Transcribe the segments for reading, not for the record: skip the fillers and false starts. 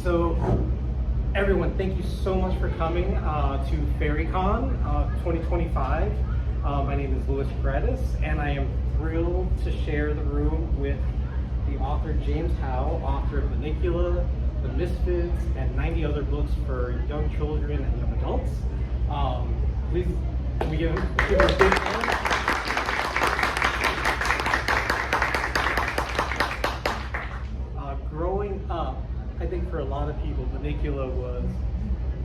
So, everyone, thank you so much for coming to FerryCon 2025. My name is Louis Paredes, and I am thrilled to share the room with the author James Howe, author of Bunnicula, The Misfits, and 90 other books for young children and young adults. Please, can we give him a big hand? Growing up, I think for a lot of people, Bunnicula was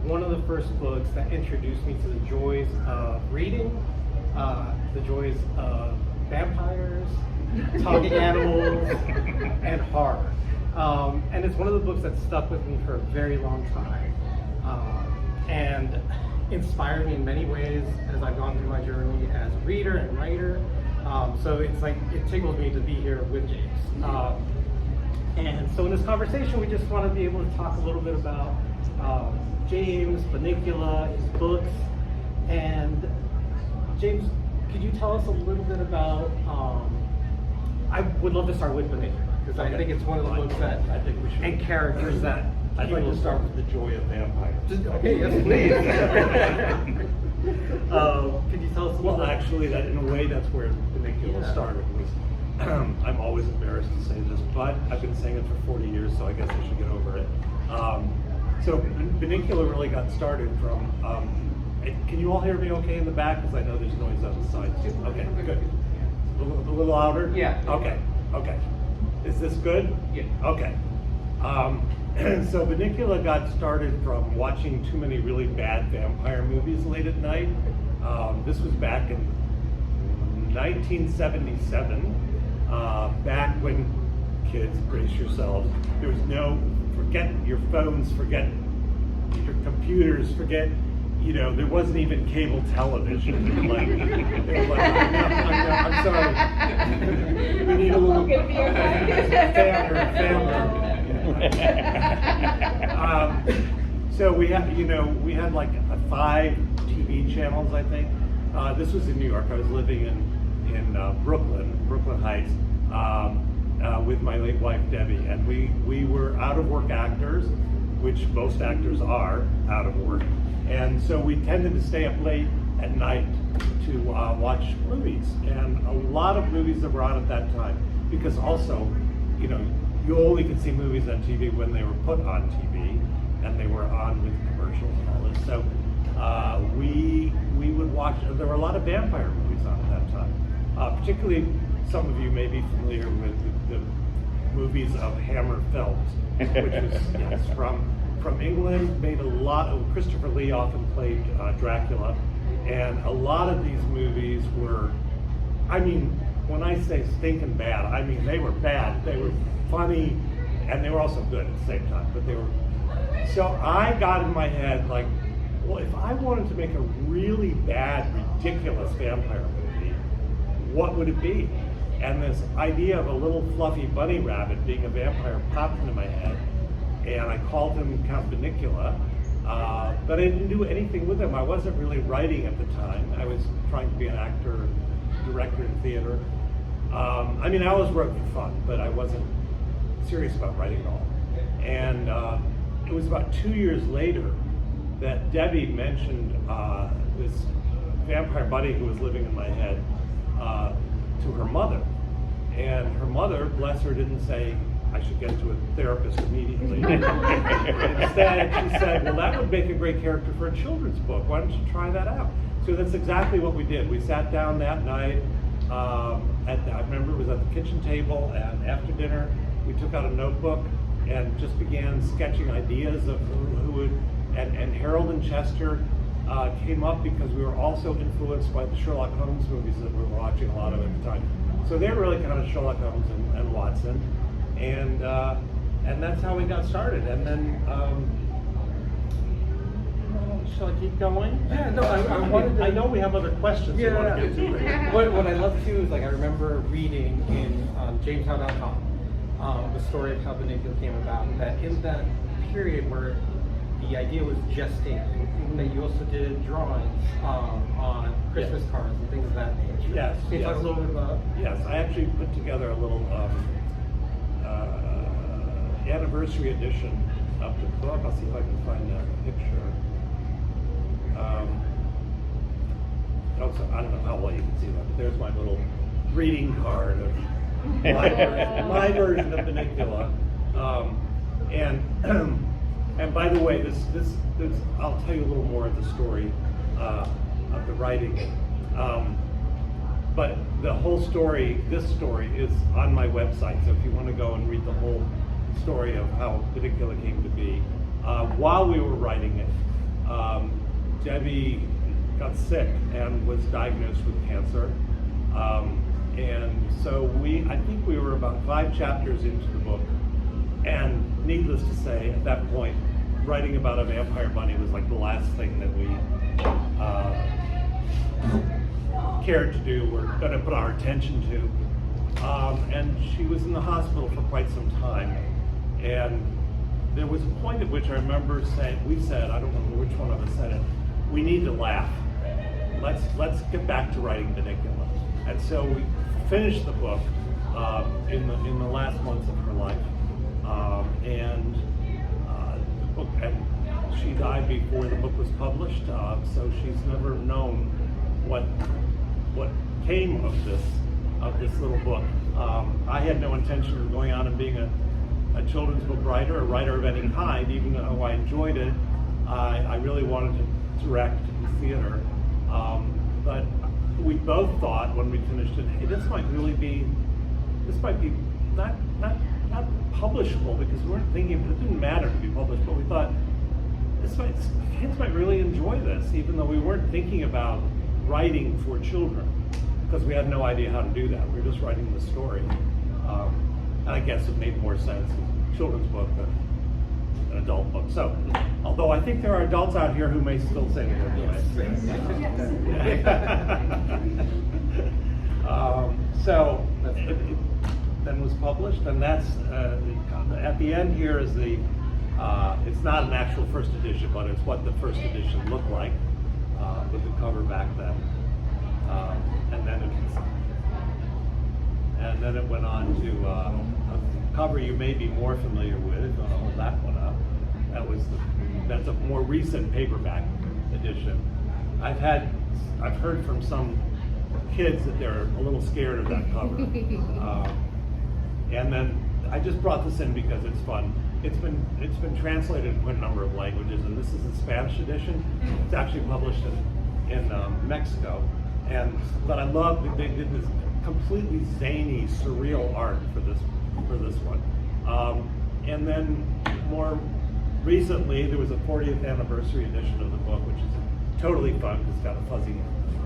one of the first books that introduced me to the joys of reading, the joys of vampires, talking animals, and horror. And it's one of the books that stuck with me for a very long time, and inspired me in many ways as I've gone through my journey as a reader and writer. So it's like, it tickles me to be here with James. And so in this conversation, we just want to be able to talk a little bit about James, Bunnicula, his books. And James, could you tell us a little bit about, I would love to start with Bunnicula, because I think it's one of the books that, I think we should. and characters that I'd like to start with the joy of vampires. Okay, yes, please. Could you tell us a little Well, bit? actually, that in a way, that's where Bunnicula started. Was I'm always embarrassed to say this, but I've been saying it for 40 years, so I guess I should get over it. So Bunnicula really got started from. Can you all hear me okay in the back? Because I know there's noise on the sides. Okay, good. A little louder? Yeah. Okay. Is this good? Yeah. Okay. So Bunnicula got started from watching too many really bad vampire movies late at night. This was back in 1977, back when, kids, brace yourselves, there was no, forget your phones, forget your computers, forget, there wasn't even cable television. Like, they were like, I'm sorry. We need a little So we had like 5 TV channels, I think. This was in New York. I was living in Brooklyn Heights, with my late wife Debbie, and we were out of work actors, which most actors are out of work, and so we tended to stay up late at night to watch movies, and a lot of movies that were on at that time, because also, you only could see movies on TV when they were put on TV, and they were on with commercials and all this. So we would watch. There were a lot of vampire movies on at that time. Particularly, some of you may be familiar with the movies of Hammer Films, which was from England. Made a lot of. Christopher Lee often played Dracula, and a lot of these movies were. I mean, when I say stinking bad, I mean they were bad. They were funny, and they were also good at the same time. But they were. So I got in my head like, well, if I wanted to make a really bad, ridiculous vampire movie, what would it be? And this idea of a little fluffy bunny rabbit being a vampire popped into my head, and I called him Count Bunnicula, but I didn't do anything with him. I wasn't really writing at the time. I was trying to be an actor, director in theater. I mean, I always wrote for fun, but I wasn't serious about writing at all. And it was about 2 years later that Debbie mentioned this vampire buddy who was living in my head to her mother. And her mother, bless her, didn't say, I should get to a therapist immediately. Instead, she said, well, that would make a great character for a children's book. Why don't you try that out? So that's exactly what we did. We sat down that night. I remember it was at the kitchen table, and after dinner, we took out a notebook and just began sketching ideas of who would, and Harold and Chester came up because we were also influenced by the Sherlock Holmes movies that we were watching a lot of at the time. So they were really kind of Sherlock Holmes and Watson, and that's how we got started. And then, shall I keep going? Yeah, no, I wanted to. I know we have other questions. Yeah. We want to get to right? What I love too is, like, I remember reading in JamesHowe.com the story of how Bunnicula came about, and that in that period where the idea was gestating, that you also did drawings on Christmas cards and things of that nature. Yes. Can you talk a little bit about? Yes, I actually put together a little anniversary edition of the book. I'll see if I can find that picture. Also, I don't know how well you can see that, but there's my little greeting card of my version of Bunnicula. And by the way, this I'll tell you a little more of the story of the writing. But the whole story, this story, is on my website. So if you want to go and read the whole story of how Bunnicula came to be, while we were writing it, Debbie got sick and was diagnosed with cancer. And so I think we were about 5 chapters into the book. And needless to say, at that point, writing about a vampire bunny was like the last thing that we cared to do, we're going to put our attention to. And she was in the hospital for quite some time. And there was a point at which I remember we said, I don't remember which one of us said it, we need to laugh. Let's get back to writing Bunnicula. And so we finished the book in the last months of her life. And she died before the book was published, so she's never known what came of this little book. I had no intention of going on and being a children's book writer, a writer of any kind, even though I enjoyed it. I really wanted to direct and theater, but we both thought when we finished it, hey, this might be not publishable, because we weren't thinking, it didn't matter to be published, but we thought kids might really enjoy this, even though we weren't thinking about writing for children, because we had no idea how to do that. We were just writing the story. And I guess it made more sense as a children's book than an adult book. So, although I think there are adults out here who may still say they enjoy it. So, it then was published, and that's at the end here is the it's not an actual first edition, but it's what the first edition looked like with the cover back then, and then it went on to a cover you may be more familiar with. I'll hold that one up. That's a more recent paperback edition. I've heard from some kids that they're a little scared of that cover. And then I just brought this in because it's fun. It's been translated into a number of languages, and this is the Spanish edition. It's actually published in Mexico. But I love that they did this completely zany, surreal art for this one. And then more recently, there was a 40th anniversary edition of the book, which is totally fun because it's got a fuzzy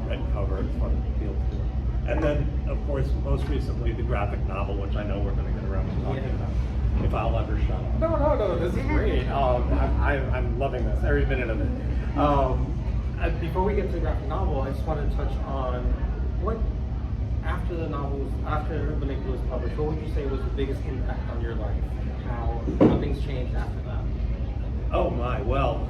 red cover. It's fun to feel too. And then, of course, most recently, the graphic novel, which I know we're going to get around to talking about, if I'll ever shut up. No, this is great. I'm loving this, every minute of it. Before we get to the graphic novel, I just wanted to touch on what, after Bunnicula was published, what would you say was the biggest impact on your life? How things changed after that? Oh my, well,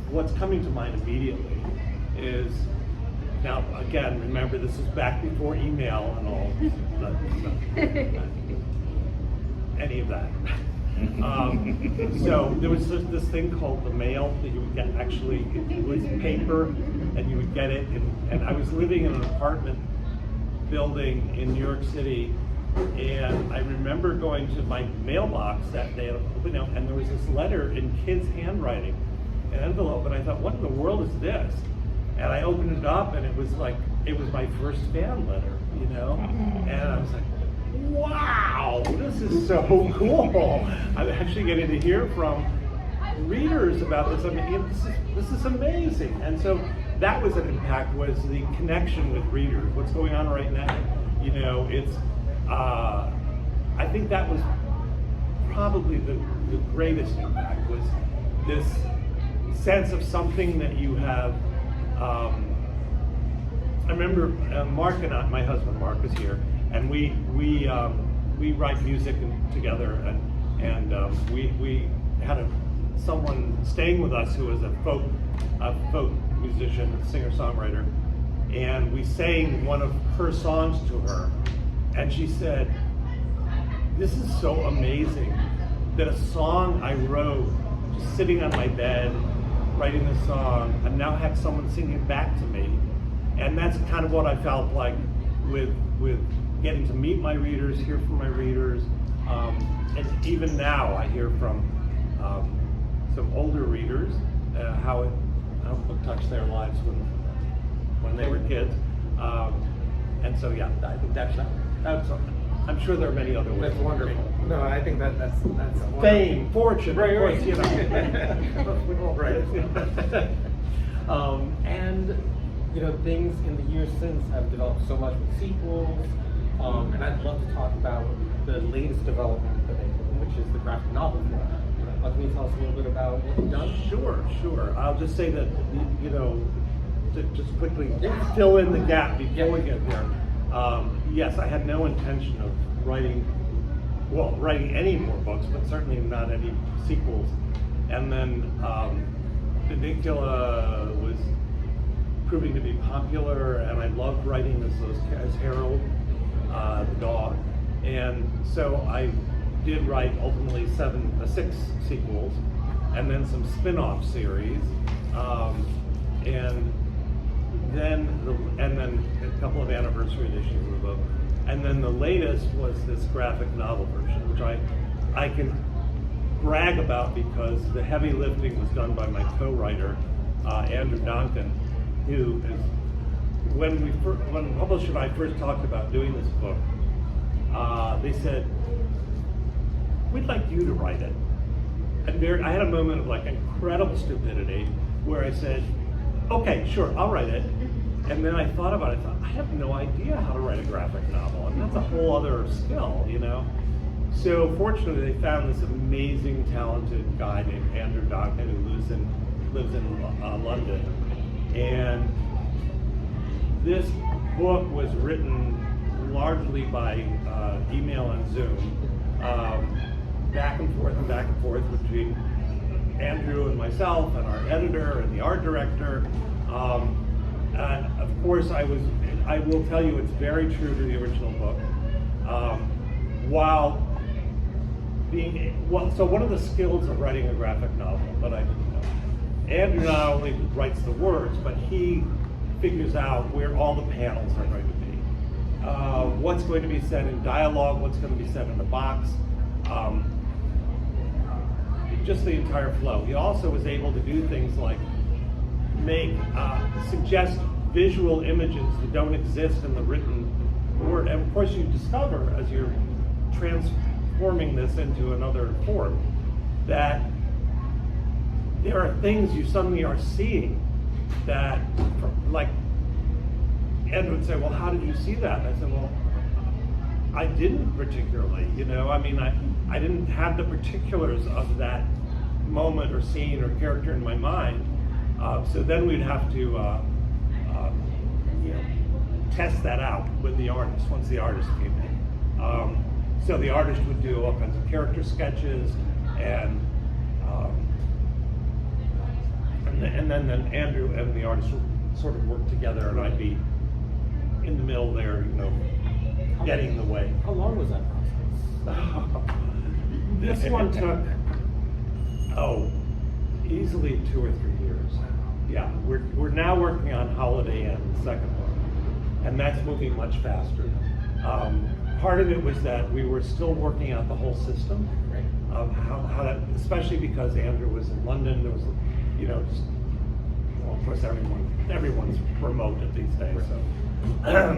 what's coming to mind immediately is, now again, remember this is back before email and all, any of that. So there was this thing called the mail that you would get, actually, it was paper, and you would get it, and I was living in an apartment building in New York City, and I remember going to my mailbox that day, and there was this letter in kids' handwriting, an envelope, and I thought, what in the world is this? And I opened it up, and it was my first fan letter, and I was like, wow, this is so cool. I'm actually getting to hear from readers about this. I mean, this is amazing. And so that was an impact, was the connection with readers. What's going on right now? It's, I think that was probably the greatest impact, was this sense of something that you have. I remember Mark and I, my husband Mark is here, and we write music together, and we had someone staying with us who was a folk musician, singer-songwriter, and we sang one of her songs to her, and she said, this is so amazing that a song I wrote, just sitting on my bed, writing this song, I've now had someone sing it back to me. And that's kind of what I felt like with getting to meet my readers, hear from my readers. And even now I hear from some older readers how the book touched their lives when they were kids. And so yeah, I think that's I'm sure there are many other ways. That's wonderful. No, I think that's wonderful. Fame, fortune, right, of course, right. you know. Right. And you know, things in the years since have developed so much with sequels, and I'd love to talk about the latest development of it, which is the graphic novel format. Can you tell us a little bit about what you've done? Sure. I'll just say that, you know, to just quickly fill in the gap before we get there. Yes, I had no intention of writing any more books, but certainly not any sequels. And then Bunnicula was proving to be popular, and I loved writing as Harold, the dog. And so I did write ultimately 6 sequels, and then some spin-off series, and then a couple of anniversary editions of the book. And then the latest was this graphic novel version, which I can brag about because the heavy lifting was done by my co-writer, Andrew Donkin, who is, when the publisher and I first talked about doing this book, they said, we'd like you to write it. And I had a moment of like incredible stupidity where I said, okay, sure, I'll write it. And then I thought about it, I have no idea how to write a graphic novel. And that's a whole other skill, you know? So fortunately, they found this amazing, talented guy named Andrew Donkin who lives in London. And this book was written largely by email and Zoom, back and forth between Andrew and myself and our editor and the art director. And of course, I will tell you, it's very true to the original book. So one of the skills of writing a graphic novel that I didn't know, Andrew not only writes the words, but he figures out where all the panels are going to be, what's going to be said in dialogue, what's going to be said in the box, just the entire flow. He also was able to do things like suggest visual images that don't exist in the written word. And of course you discover as you're transforming this into another form that there are things you suddenly are seeing that, like, Ed would say, well, how did you see that? And I said, well, I didn't particularly, you know, I mean, I didn't have the particulars of that moment or scene or character in my mind. So then we'd have to, you know, test that out with the artist once the artist came in. So the artist would do all kinds of character sketches, and then Andrew and the artist would sort of work together, and I'd be in the middle there, you know, getting in the way. How long was that process? This one took, easily 2 or 3 years. Yeah, we're now working on Holiday Inn, the second one, and that's moving much faster. Part of it was that we were still working out the whole system of how that, especially because Andrew was in London. There was, you know, just, well, of course everyone's remote at these days. So,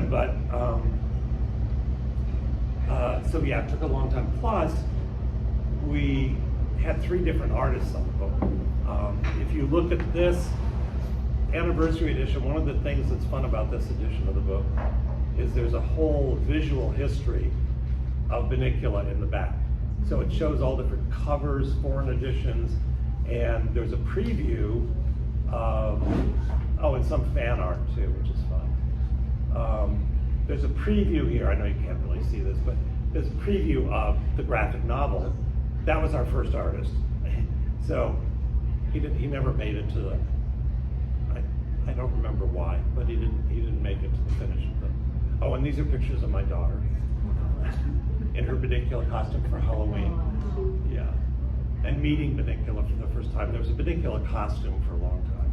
but so yeah, it took a long time. Plus, we had 3 different artists on the book. If you look at this anniversary edition, one of the things that's fun about this edition of the book is there's a whole visual history of Bunnicula in the back. So it shows all different covers, foreign editions, and there's a preview of, and some fan art too, which is fun. There's a preview here, I know you can't really see this, but there's a preview of the graphic novel. That was our first artist. So he never made it to the, I don't remember why, but he didn't make it to the finish of the, and these are pictures of my daughter. in her Bunnicula costume for Halloween. Yeah. And meeting Bunnicula for the first time. There was a Bunnicula costume for a long time.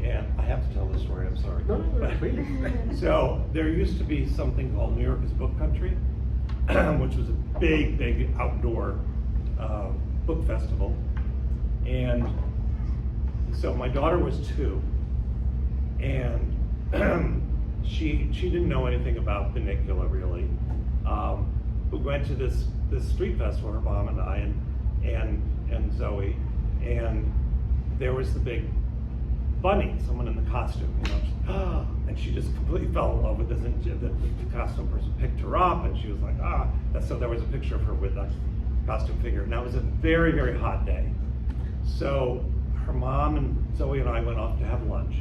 And I have to tell this story, I'm sorry. No, please. So there used to be something called New York is Book Country, which was a big, big outdoor book festival. And so my daughter was 2, and she didn't know anything about Bunnicula really. We went to this street festival, her mom and I, and Zoe, and there was the big bunny, someone in the costume, and she just completely fell in love with this, and the costume person picked her up, and she was like, so there was a picture of her with a costume figure. Now it was a very, very hot day. So her mom and Zoe and I went off to have lunch,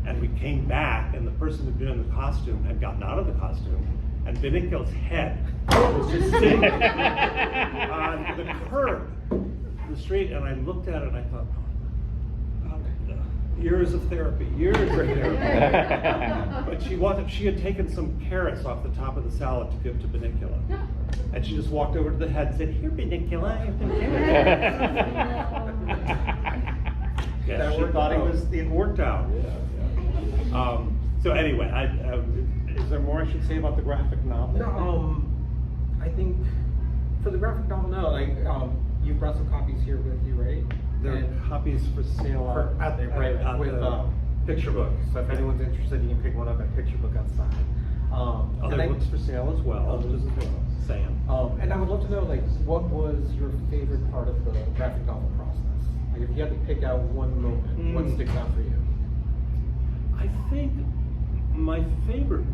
and we came back, and the person who'd been in the costume had gotten out of the costume, and Bunnicula's head was just sitting on the curb, the street, and I looked at it and I thought, years of therapy. But she had taken some carrots off the top of the salad to give to Bunnicula. And she just walked over to the head and said, "Here, Bunnicula, I have some carrots." Yeah, she thought it worked out. So anyway, is there more I should say about the graphic novel? No, I think for the graphic novel, no, you brought some copies here with you, right? There are copies for sale out there, right? With picture books. So if anyone's interested, you can pick one up at Picture Book outside. Other books for sale as well. Sam. And I would love to know, what was your favorite part of the graphic novel process? Like, if you had to pick out one moment, what sticks out for you? I think my favorite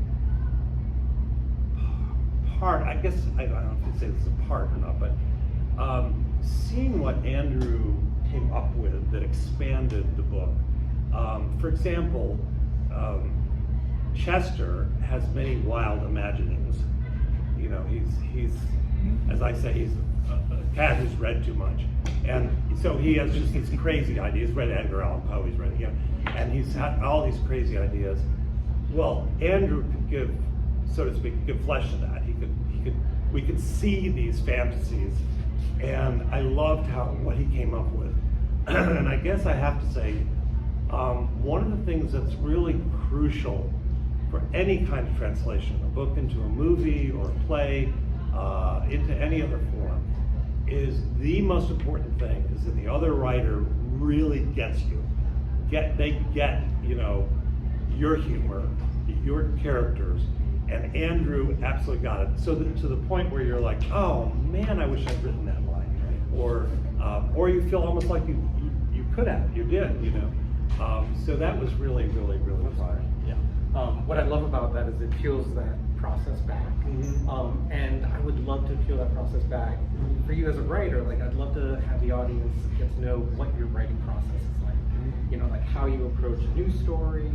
part, I guess, I don't know if you'd say this is a part or not, but seeing what Andrew came up with that expanded the book. For example, Chester has many wild imaginings. He's, as I say, he's a cat who's read too much. And so he has just these crazy ideas. He's read Edgar Allan Poe, he's read, and he's had all these crazy ideas. Well, Andrew could give, so to speak, give flesh to that. We could see these fantasies, and I loved what he came up with. And I guess I have to say, one of the things that's really crucial for any kind of translation, a book into a movie or a play, into any other form, is the most important thing is that the other writer really gets you. They get, your humor, your characters, and Andrew absolutely got it. So to the point where you're like, oh man, I wish I'd written that line, or you feel almost like you could have, you did, So that was really, really, really fun. Yeah. What I love about that is it peels that process back. Mm-hmm. And I would love to peel that process back. For you as a writer, I'd love to have the audience get to know what your writing process is like. Mm-hmm. How you approach a news story,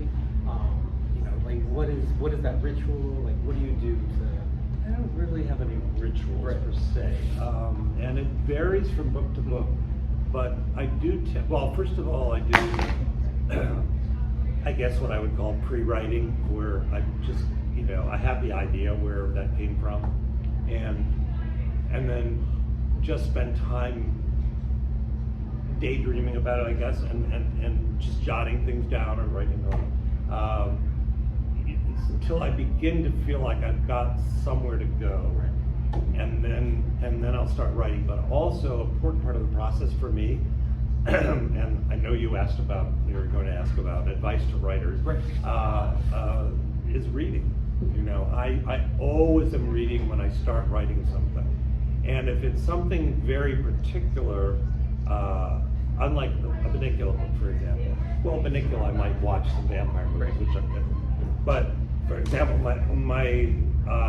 what is that ritual? What do you do to... I don't really have any rituals per se. And it varies from book to book. But I do, first of all, I do, I guess what I would call pre-writing, where I just, I have the idea where that came from, and then just spend time daydreaming about it, I guess, and just jotting things down or writing them. Until I begin to feel like I've got somewhere to go. And then I'll start writing. But also, an important part of the process for me, and I know you were going to ask about advice to writers, is reading. I always am reading when I start writing something. And if it's something very particular, unlike a Bunnicula book, for example. Well, Bunnicula, I might watch some vampire movies, which I'm good. But, for example, my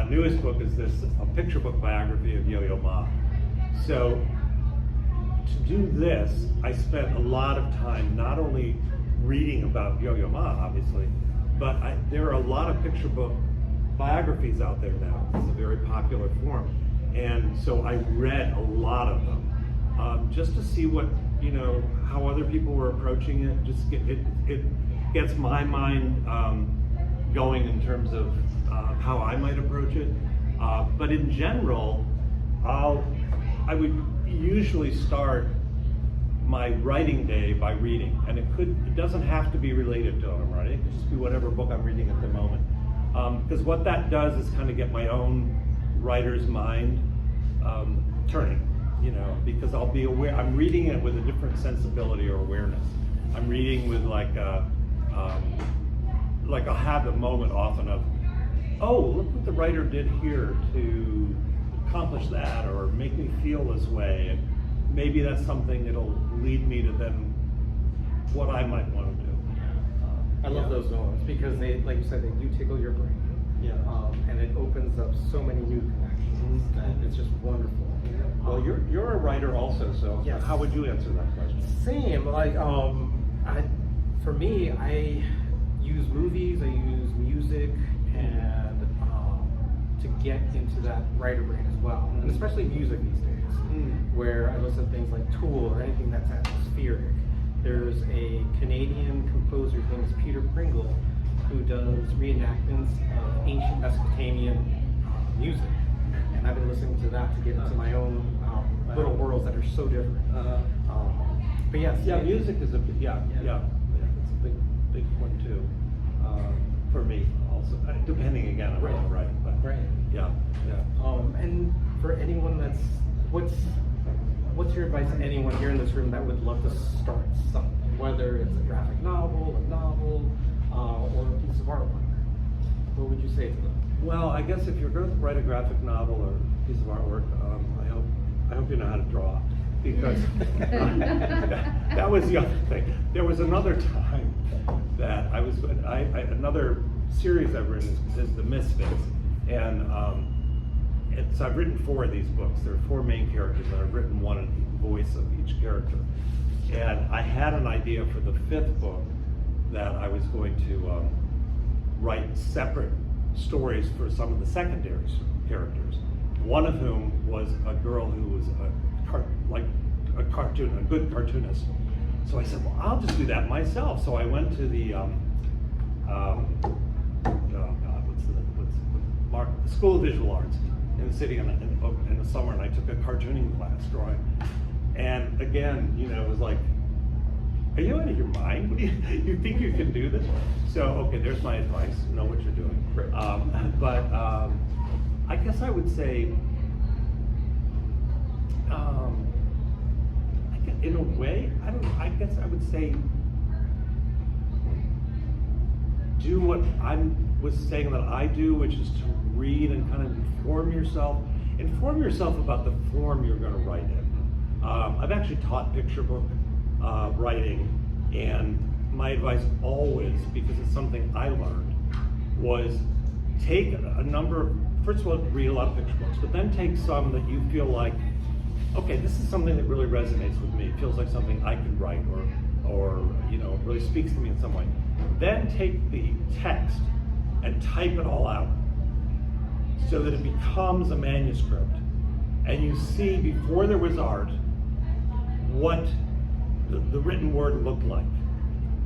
newest book is a picture book biography of Yo-Yo Ma. So to do this, I spent a lot of time not only reading about Yo-Yo Ma, obviously, but there are a lot of picture book biographies out there now. It's a very popular form. And so I read a lot of them, just to see what, how other people were approaching it. It gets my mind going in terms of how I might approach it. But in general, I would usually start my writing day by reading, and it doesn't have to be related to what I'm writing. It could just be whatever book I'm reading at the moment. Because what that does is kind of get my own writer's mind turning, because I'll be aware, I'm reading it with a different sensibility or awareness. I'm reading with like I'll have the moment often of, oh, look what the writer did here to accomplish that or make me feel this way. And maybe that's something that'll lead me to then what I might want to do. I love those moments because they, like you said, they do tickle your brain. Yeah. And it opens up so many new connections. And it's just wonderful. Well, you're a writer also, so yes. How would you answer that question? Same. Like, for me, I use movies, I use music, and to get into that writer brain as well, and especially music these days, where I listen to things like Tool or anything that's atmospheric. There's a Canadian composer, his name is Peter Pringle, who does reenactments of ancient Mesopotamian music, and I've been listening to that to get into my own little worlds that are so different. But yes, music is a it's a big one too, for me also. Depending again on what I'm writing, but yeah. And for anyone what's your advice to anyone here in this room that would love to start something, whether it's a graphic novel, or a piece of artwork? What would you say to them? Well, I guess if you're going to write a graphic novel or a piece of artwork, I hope you know how to draw, because that was the other thing. There was another time that another series I've written is The Misfits, and so I've written 4 of these books. There are 4 main characters, and I've written one in each voice of each character. And I had an idea for the 5th book that I was going to write separate stories for some of the secondary characters. One of whom was a girl who was a good cartoonist. So I said, well, I'll just do that myself. So I went to the School of Visual Arts in the city in the summer, and I took a cartooning class, drawing. And again, it was like, are you out of your mind? What do you think you can do this? So, okay, there's my advice. Know what you're doing. Right. I guess I would say, in a way, I guess I would say, do what I was saying that I do, which is to read and kind of inform yourself. Inform yourself about the form you're going to write in. I've actually taught picture book writing, and my advice always, because it's something I learned, was take a number of, first of all, read a lot of picture books, but then take some that you feel like, okay, this is something that really resonates with me. It feels like something I could write, or really speaks to me in some way. Then take the text and type it all out so that it becomes a manuscript. And you see, before there was art, what the written word looked like.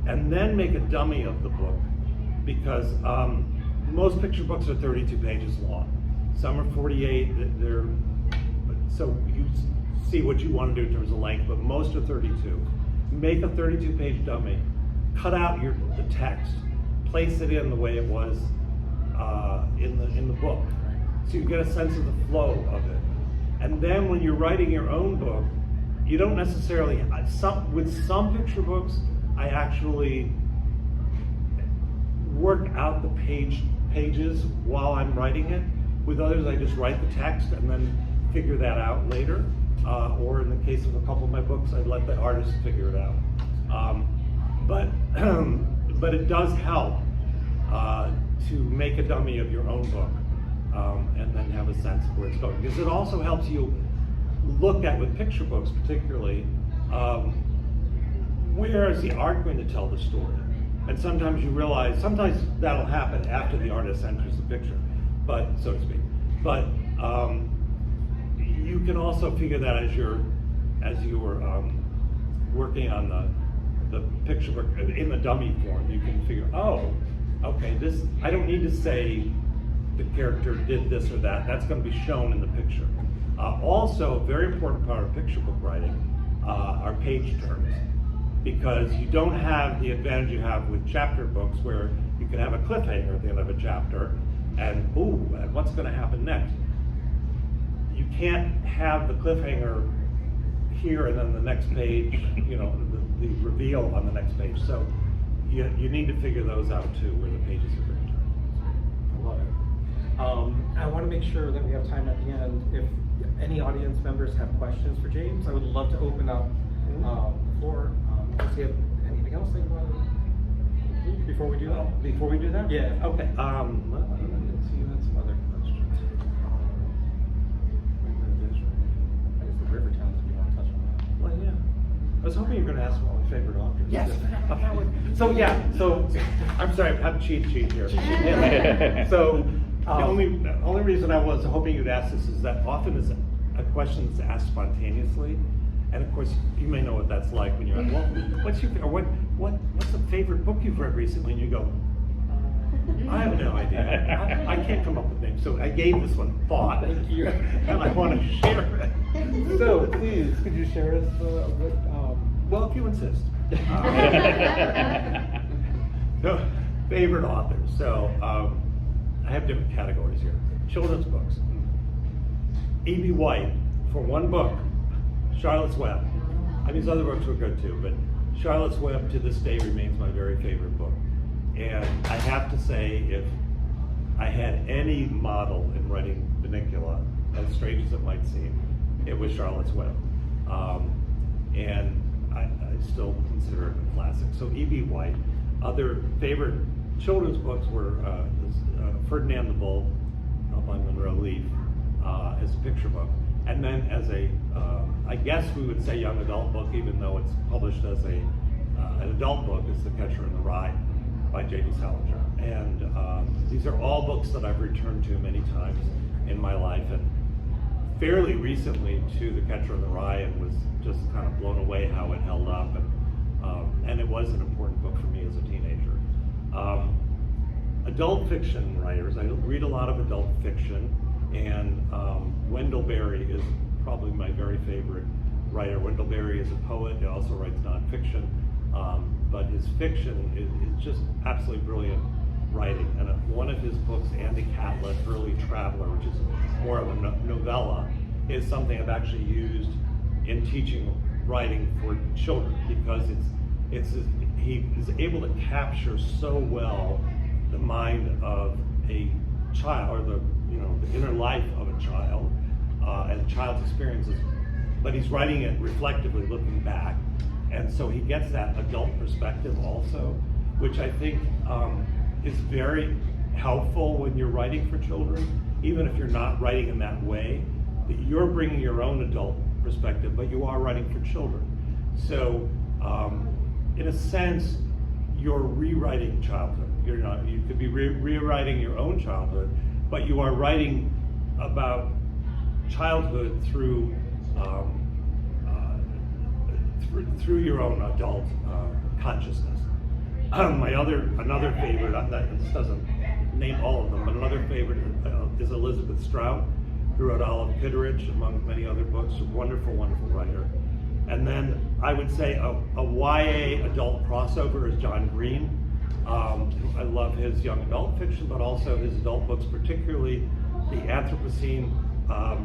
And then make a dummy of the book, because most picture books are 32 pages long. Some are 48, so you see what you want to do in terms of length, but most are 32. Make a 32-page dummy, cut out the text, place it in the way it was in the book, so you get a sense of the flow of it. And then when you're writing your own book, you don't necessarily, with some picture books, I actually work out the pages while I'm writing it. With others, I just write the text and then figure that out later. Or in the case of a couple of my books, I let the artist figure it out. But it does help to make a dummy of your own book, and then have a sense of where it's going. Because it also helps you look at, with picture books particularly, where is the art going to tell the story? And sometimes you realize, sometimes that'll happen after the artist enters the picture, but so to speak. But you can also figure that as you were working on the picture book in the dummy form. You can figure, oh, okay, I don't need to say the character did this or that. That's going to be shown in the picture. Also, a very important part of picture book writing are page turns, because you don't have the advantage you have with chapter books where you can have a cliffhanger at the end of a chapter and, ooh, what's going to happen next? You can't have the cliffhanger here and then the next page, you know, the reveal on the next page. So you need to figure those out too, where the pages are going to turn. I love it. I want to make sure that we have time at the end. If any audience members have questions for James, I would love to open up the floor. Does he have anything else that you want to do before we do that? Before we do that? Yeah. Okay. Let's see, you had some other questions. I guess the river towns, if you want to touch on that. Well, yeah. I was hoping you were going to ask one of my favorite authors. Yes. So yeah, so I'm sorry, I'm cheat here. So the only reason I was hoping you'd ask this is that often it's a question that's asked spontaneously, and of course you may know what that's like when you're like, well, what's the favorite book you've read recently? And you go, I have no idea. I can't come up with names. So I gave this one thought. Thank you. And I want to share it. So please, could you share us what? Well, if you insist. So, favorite authors. So I have different categories here. Children's books. E.B. White, for one book, Charlotte's Web. I mean, his other books were good too, but Charlotte's Web to this day remains my very favorite book. And I have to say, if I had any model in writing Bunnicula, as strange as it might seem, it was Charlotte's Web. And I still consider it a classic. So E.B. White. Other favorite children's books were Ferdinand the Bull by Monroe Leaf as a picture book. And then as a, I guess we would say young adult book, even though it's published as an adult book, is The Catcher in the Rye by J.D. Salinger. And these are all books that I've returned to many times in my life, and fairly recently to The Catcher in the Rye, and was just kind of blown away how it held up, and it was an important book for me as a teenager. Adult fiction writers, I read a lot of adult fiction, and Wendell Berry is probably my very favorite writer. Wendell Berry is a poet, he also writes nonfiction, but his fiction is just absolutely brilliant writing. And one of his books, Andy Catlett, Early Traveler, which is more of a novella, is something I've actually used in teaching writing for children, because he is able to capture so well the mind of a child, or the inner life of a child, and a child's experiences, but he's writing it reflectively, looking back, and so he gets that adult perspective also, which I think is very helpful when you're writing for children, even if you're not writing in that way, that you're bringing your own adult perspective, but you are writing for children. So in a sense, you're rewriting childhood. You could be rewriting your own childhood, but you are writing about childhood through your own adult consciousness. Another favorite, this doesn't name all of them, but another favorite is Elizabeth Strout, who wrote Olive Kitteridge, among many other books. A wonderful, wonderful writer. And then I would say a YA adult crossover is John Green. I love his young adult fiction, but also his adult books, particularly the Anthropocene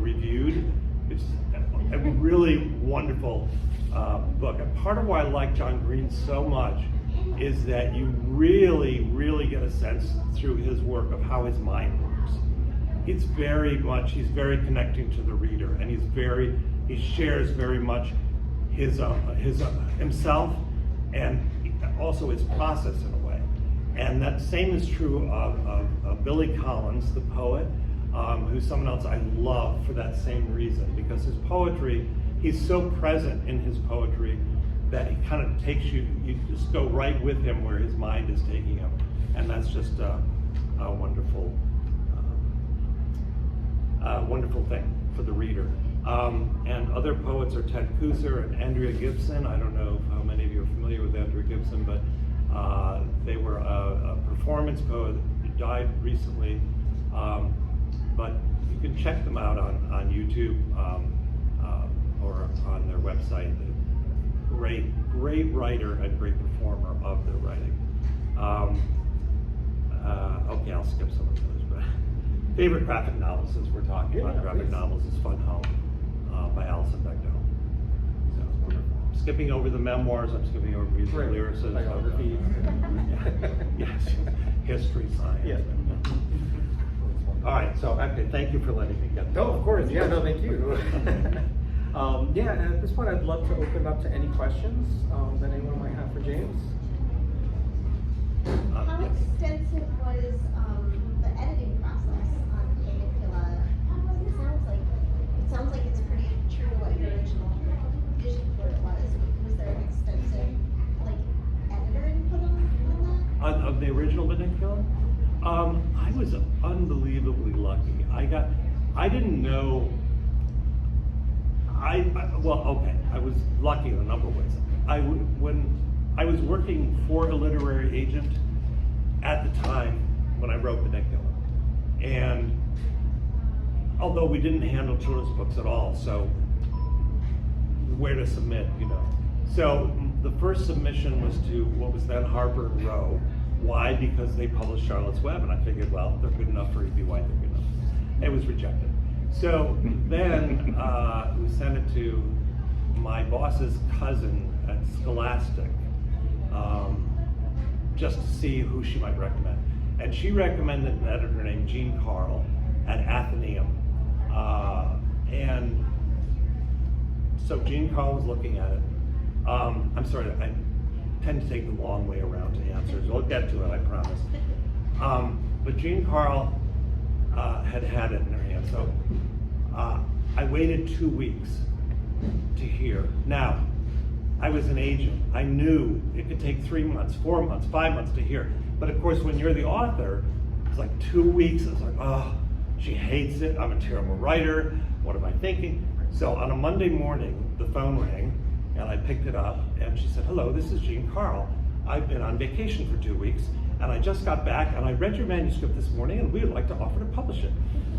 Reviewed, which is a really wonderful book. And part of why I like John Green so much is that you really, really get a sense through his work of how his mind works. He's very connecting to the reader, and he shares very much his himself, and also his process in a way. And that same is true of Billy Collins, the poet, who's someone else I love for that same reason, because his poetry, he's so present in his poetry that he kind of takes you just go right with him where his mind is taking him. And that's just a wonderful thing for the reader. And other poets are Ted Kooser and Andrea Gibson. I don't know how many of you are familiar with Andrea Gibson, but they were a performance poet who died recently. But can check them out on YouTube or on their website. Great writer and great performer of their writing. Okay, I'll skip some of those. But favorite graphic novels, since we're talking about graphic novels, is Fun Home by Alison Bechdel. So, skipping over the memoirs, I'm skipping over musical lyricists, biographies. Yes, history, science. Yeah. All right, so okay, thank you for letting me get No, of course. Yeah, no, thank you. Yeah, and at this point, I'd love to open up to any questions that anyone might have for James. How Yes. extensive was the editing process on Bunnicula? It sounds like it's pretty true to what your original vision for it was. Was there an extensive editor input on that? On the original Bunnicula, I was unbelievably lucky. I didn't know. I was lucky in a number of ways. When I was working for a literary agent at the time when I wrote Bunnicula, and although we didn't handle children's books at all, so where to submit, So the first submission was to what was then Harper and Row. Why? Because they published Charlotte's Web, and I figured, well, they're good enough for E.B. White, they're good enough. It was rejected. So then we sent it to my boss's cousin at Scholastic, just to see who she might recommend. And she recommended an editor named Jean Carl at Athenaeum. And so Jean Carl was looking at it. I'm sorry, I tend to take the long way around to answers. We'll get to it, I promise. But Jean Carl had it in her hand. So I waited 2 weeks to hear. Now, I was an agent. I knew it could take 3 months, 4 months, 5 months to hear. But of course, when you're the author, it's like 2 weeks. It's like, oh, she hates it. I'm a terrible writer. What am I thinking? So on a Monday morning, the phone rang, and I picked it up, and she said, hello, this is Jean Carl. I've been on vacation for 2 weeks, and I just got back, and I read your manuscript this morning, and we would like to offer to publish it.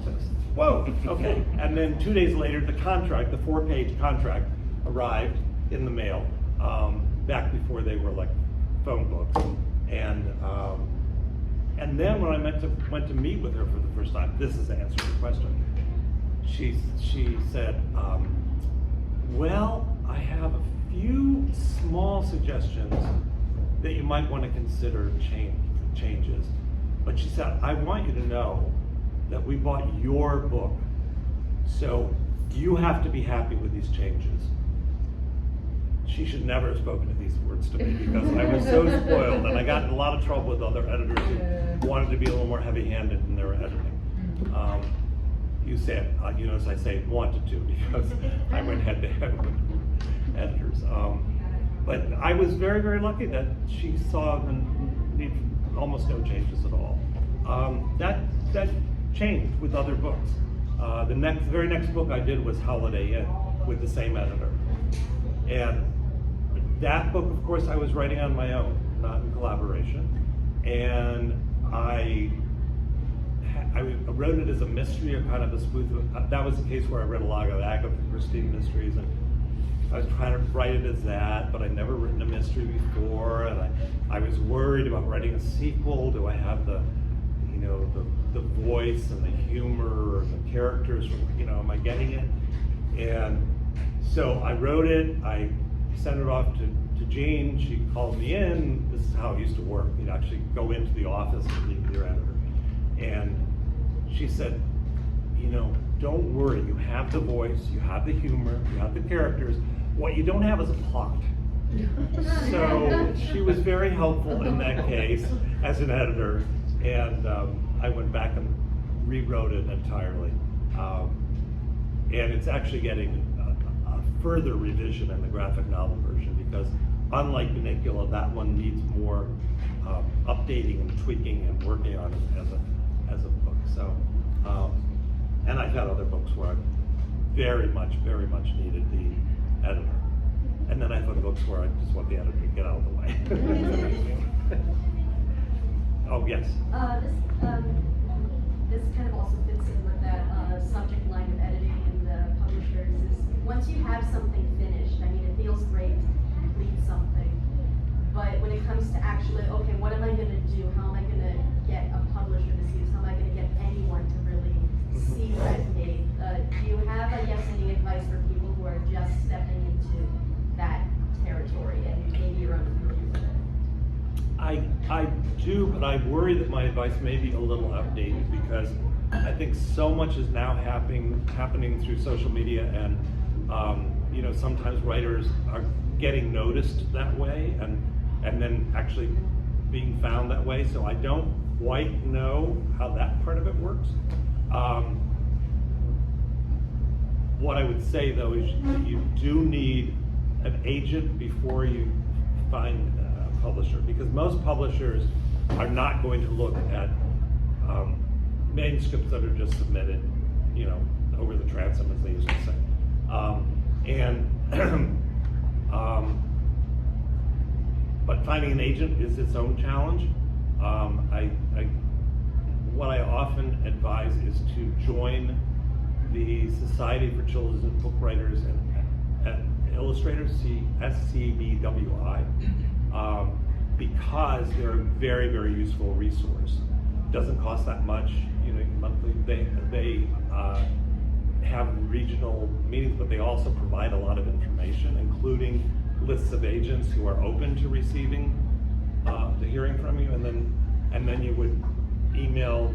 So I said, whoa, okay. And then 2 days later, the 4-page contract arrived in the mail, back before they were like phone books. And then when I went to meet with her for the first time, this is the answer to the question. She said, well, I have a few small suggestions that you might want to consider changes. But she said, I want you to know that we bought your book, so you have to be happy with these changes. She should never have spoken to these words to me because I was so spoiled, and I got in a lot of trouble with other editors who wanted to be a little more heavy-handed in their editing. You said, you notice I say wanted to because I went head-to-head with editors. But I was very, very lucky that she saw the need for almost no changes at all. That changed with other books. The very next book I did was Holiday Inn with the same editor. And that book, of course, I was writing on my own, not in collaboration. And I wrote it as a mystery or kind of a spoof. That was the case where I read a lot of Agatha Christie mysteries, and I was trying to write it as that, but I'd never written a mystery before, and I was worried about writing a sequel. Do I have the voice and the humor and the characters? Am I getting it? And so I wrote it. I sent it off to Jean. She called me in. This is how it used to work. You'd actually go into the office and meet with your editor. And she said, don't worry. You have the voice, you have the humor, you have the characters. What you don't have is a plot. So she was very helpful in that case as an editor. And I went back and rewrote it entirely. And it's actually getting a further revision in the graphic novel version because unlike Bunnicula, that one needs more updating and tweaking and working on it as a book. So, and I've had other books where I very much needed the editor. And then I've had books where I just want the editor to get out of the way. Oh, yes. This kind of also fits in with that subject line of editing and the publishers is once you have something finished, I mean, it feels great to complete something. But when it comes to actually, okay, what am I going to do? How am I going to get a publisher to see this? How am I going to get anyone to really see what I've made? Do you have, I guess, any advice for people who are just stepping into that territory and maybe you're unfamiliar with it? I do, but I worry that my advice may be a little outdated because I think so much is now happening through social media, and you know, sometimes writers are getting noticed that way and then actually being found that way. So I don't quite know how that part of it works. What I would say though is you do need an agent before you find a publisher, because most publishers are not going to look at manuscripts that are just submitted, you know, over the transom, as they used to say. But finding an agent is its own challenge. What I often advise is to join the Society for Children's Book Writers and Illustrators, SCBWI, because they're a very, very useful resource. Doesn't cost that much, you know, monthly. They have regional meetings, but they also provide a lot of information, including lists of agents who are open to receiving, to hearing from you, and then you would email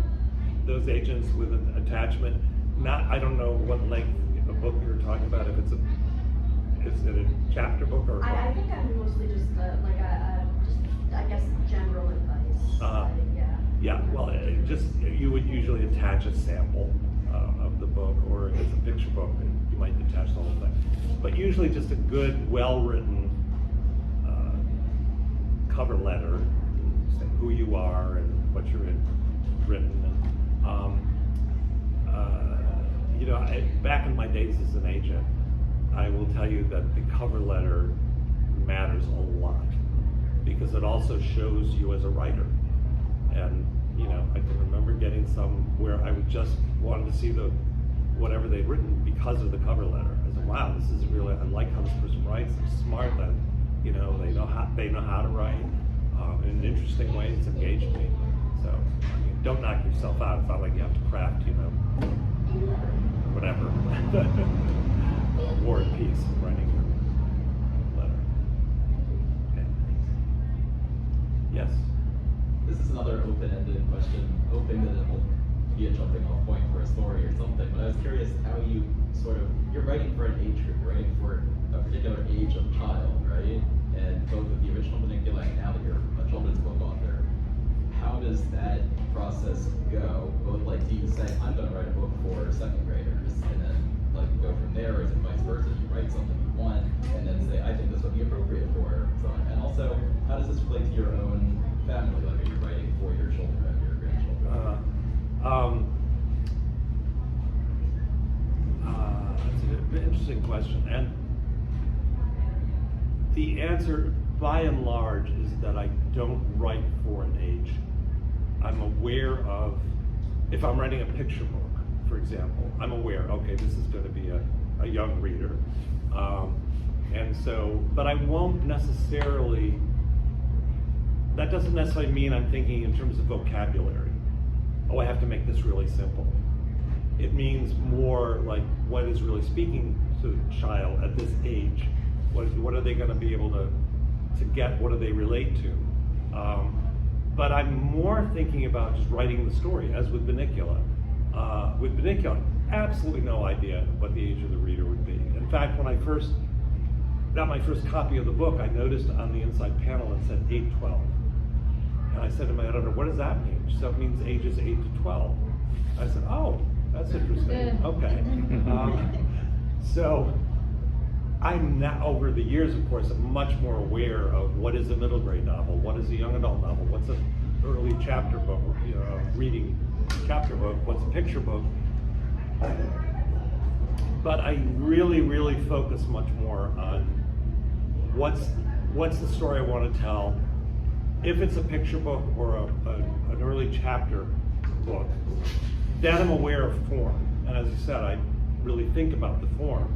those agents with an attachment. I don't know what length of book you were talking about. If is it a chapter book or? I think I'm mostly just I guess general advice. Yeah, well, you would usually attach a sample of the book, or if it's a picture book, you might attach the whole thing. But usually just a good, well-written cover letter, saying who you are and what you're written. And, you know, back in my days as an agent, I will tell you that the cover letter matters a lot because it also shows you as a writer. And, you know, I can remember getting some where I would just wanted to see whatever they'd written because of the cover letter. I said, wow, this is really, I like how this person writes. They're smart, that, you know, they know how to write in an interesting way. It's engaged me. So, I mean, don't knock yourself out. It's not like you have to craft, you know, whatever, War and Peace, writing your letter. Okay. Yes. This is another open-ended question, hoping that it will be a jumping off point for a story or something, but I was curious how you you're writing for an age group, right? For a particular age of child, right? And both with the original Bunnicula and now that you're a children's book author, how does that process go? Both like, do you say, I'm gonna write a book for second graders, and then like go from there, or is it vice versa? You write something you want, and then say, I think this would be appropriate for someone. And also, how does this relate to your own family? Like, are you writing for your children, your grandchildren? That's an interesting question, and the answer, by and large, is that I don't write for an age. I'm aware of, if I'm writing a picture book, for example, I'm aware, okay, this is going to be a young reader, and so, but I won't necessarily. That doesn't necessarily mean I'm thinking in terms of vocabulary. Oh, I have to make this really simple. It means more like what is really speaking to the child at this age. What are they going to be able to get? What do they relate to? But I'm more thinking about just writing the story, as with Bunnicula. With Bunnicula, absolutely no idea what the age of the reader would be. In fact, when I first got my first copy of the book, I noticed on the inside panel it said 8-12. And I said to my editor, what does that mean? So it means ages 8 to 12. I said, oh, that's interesting. Okay. So I'm now, over the years, of course, I'm much more aware of what is a middle grade novel, what is a young adult novel, what's an early chapter book, you know, reading chapter book, what's a picture book. But I really, really focus much more on what's the story I want to tell. If it's a picture book or an early chapter book, then I'm aware of form. and as you said, I really think about the form.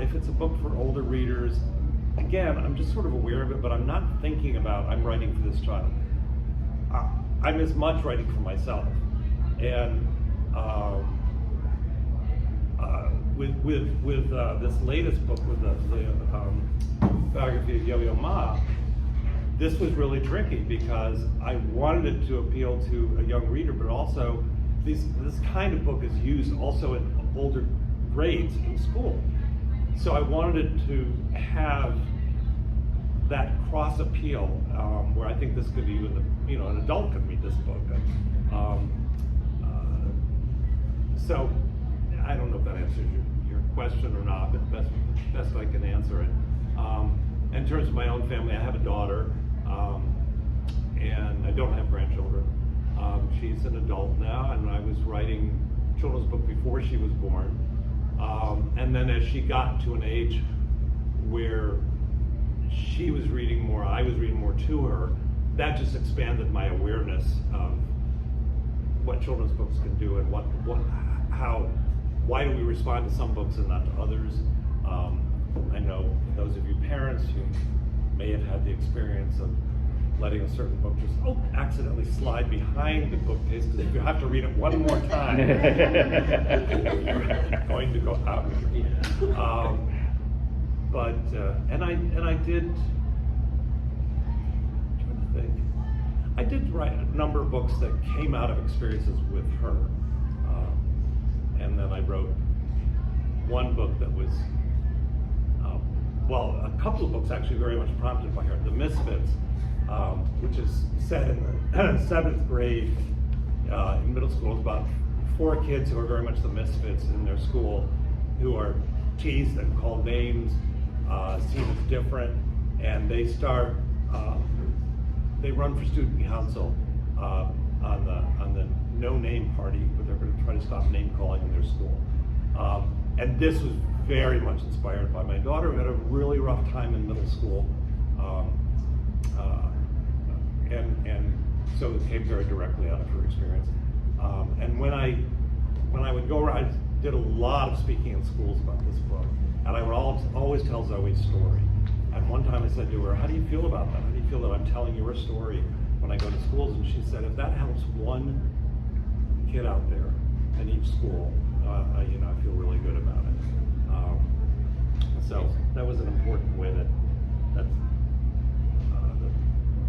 If it's a book for older readers, again, I'm just sort of aware of it, but I'm not thinking about I'm writing for this child. I'm as much writing for myself, and with this latest book, with the biography of Yo-Yo Ma, this was really tricky because I wanted it to appeal to a young reader, but also this kind of book is used also in older grades in school. So I wanted it to have that cross appeal, where I think this could be, an adult could read this book. So I don't know if that answers your question or not, but best I can answer it. In terms of my own family, I have a daughter, and I don't have grandchildren. She's an adult now, and I was writing children's book before she was born. And then as she got to an age where she was reading more, I was reading more to her, that just expanded my awareness of what children's books can do and why do we respond to some books and not to others. I know those of you parents who may have had the experience of letting a certain book just accidentally slide behind the bookcase, because if you have to read it one more time, you're going to go out of your I did write a number of books that came out of experiences with her, and then I wrote one book that was, a couple of books actually very much prompted by her. The Misfits, which is set in the 7th grade in middle school. It's about 4 kids who are very much the misfits in their school, who are teased and called names, seen as different, and they start. They run for student council on the no name party, but they're going to try to stop name calling in their school. And this was very much inspired by my daughter, who had a really rough time in middle school. And so it came very directly out of her experience. And when I would go around, I did a lot of speaking in schools about this book, and I would always tell Zoe's story. And one time I said to her, "How do you feel about that? How do you feel that I'm telling your story when I go to schools?" And she said, "If that helps one kid out there in each school, I feel really good about it." So that was an important way that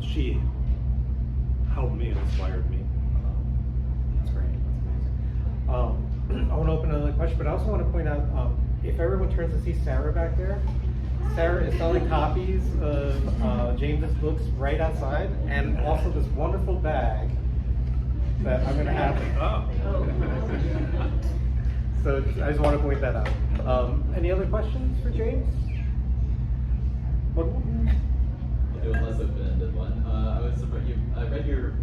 she helped me and inspired me. That's great. That's amazing. I want to open another question, but I also want to point out, if everyone turns to see Sarah back there, Sarah is selling copies of James's books right outside, and also this wonderful bag that I'm going to have. So I just want to point that out. Any other questions for James? I'll do a less open-ended one. I read your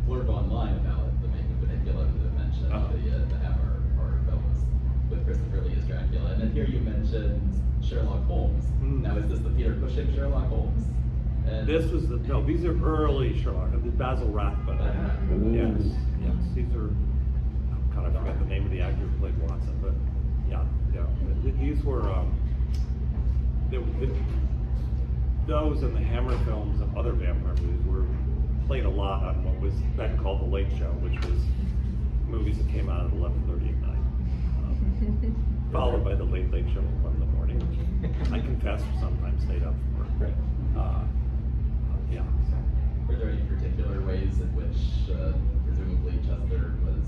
blurb online about the making of Bunnicula that mentioned the Hammer horror films with Christopher Lee as Dracula, and then here you mentioned Sherlock Holmes. Now, is this the Peter Cushing Sherlock Holmes? And These are early Sherlock, the Basil Rathbone. Yes, these are, I forgot the name of the actor who played Watson, but these were, those and the Hammer films and other vampire movies were played a lot on what was then called The Late Show, which was movies that came out at 11:30 at night, followed by The Late Late Show at 1 in the morning, which I confess sometimes stayed up for. were there any particular ways in which, presumably, Chester was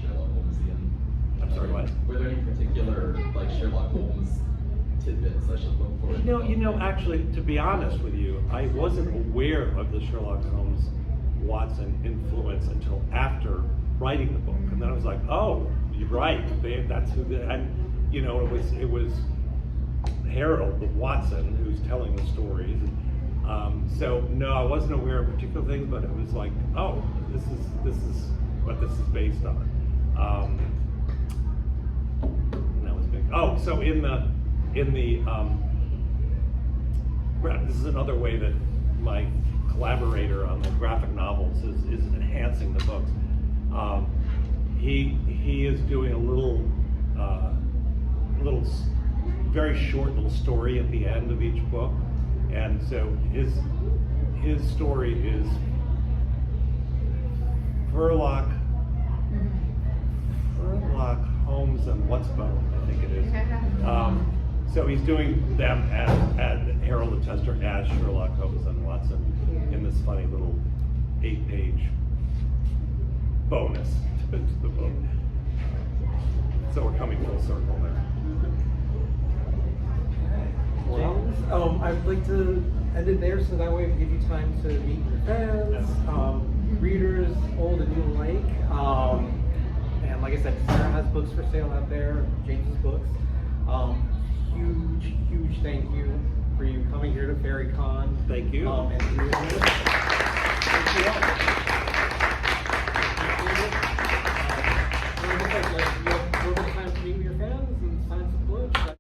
Sherlock Holmesian? I'm sorry, what? Were there any particular, Sherlock Holmes tidbits I should look for? Actually, to be honest with you, I wasn't aware of the Sherlock Holmes Watson influence until after writing the book, and then I was like, "Oh, you're right. That's who." It was Harold, the Watson, who's telling the stories. So no, I wasn't aware of particular things, but it was like, "Oh, this is what this is based on." And that was big. Oh, so in the this is another way that my collaborator on the graphic novels is enhancing the books. he is doing a little very short little story at the end of each book, and so his story is Furlock, Holmes, and What's Bone, I think it is. So he's doing them as Harold the Tester as Sherlock Holmes and Watson in this funny little 8-page bonus to the book. So we're coming full circle there. Well, I'd like to end it there so that way we give you time to meet your fans, readers, old and new alike. And like I said, Sarah has books for sale out there, James's books. Huge thank you for you coming here to FerryCon. Thank you. And doing this. Thank you all.